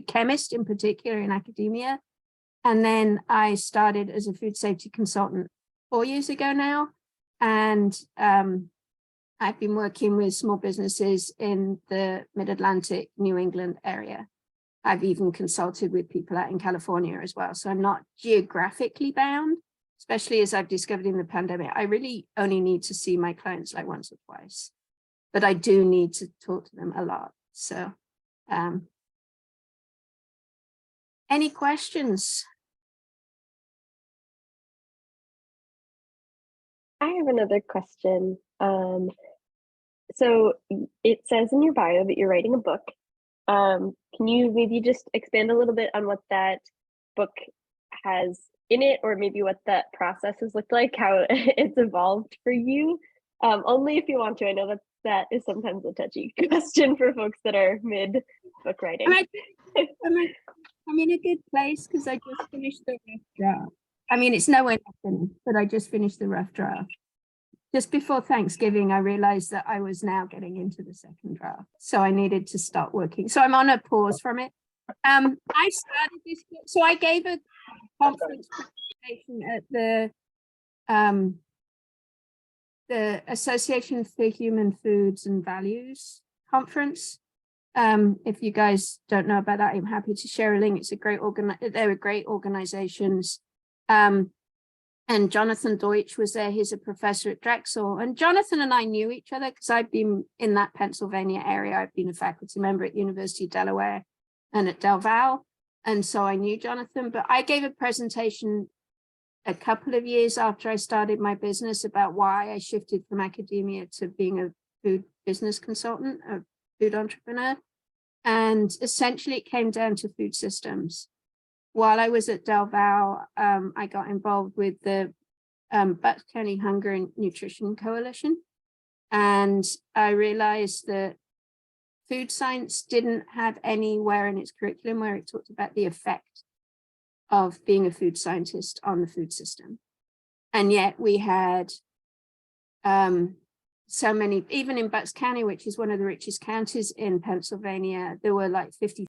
chemist in particular in academia. And then I started as a food safety consultant 4 years ago now. And I've been working with small businesses in the Mid-Atlantic, New England area. I've even consulted with people out in California as well. So I'm not geographically bound, especially as I've discovered in the pandemic. I really only need to see my clients like once or twice, but I do need to talk to them a lot. So any questions? I have another question. So it says in your bio that you're writing a book. Can you maybe just expand a little bit on what that book has in it, or maybe what that process has looked like, how it's evolved for you? Only if you want to. I know that is sometimes a touchy question for folks that are mid-book writing. I'm in a good place because I just finished the rough draft. I mean, it's nowhere near finished, but I just finished the rough draft. Just before Thanksgiving, I realized that I was now getting into the second draft. So I needed to start working. So I'm on a pause from it. I started this, so I gave a conference presentation at the Association for Human Foods and Values conference. If you guys don't know about that, I'm happy to share a link. It's a great they were great organizations. And Jonathan Deutsch was there. He's a professor at Drexel. And Jonathan and I knew each other because I've been in that Pennsylvania area. I've been a faculty member at University of Delaware and at Del Val. And so I knew Jonathan, but I gave a presentation a couple of years after I started my business about why I shifted from academia to being a food business consultant, a food entrepreneur. And essentially it came down to food systems. While I was at Del Val, I got involved with the Bucks County Hunger and Nutrition Coalition. And I realized that food science didn't have anywhere in its curriculum where it talked about the effect of being a food scientist on the food system. And yet we had so many, even in Bucks County, which is one of the richest counties in Pennsylvania, there were like 50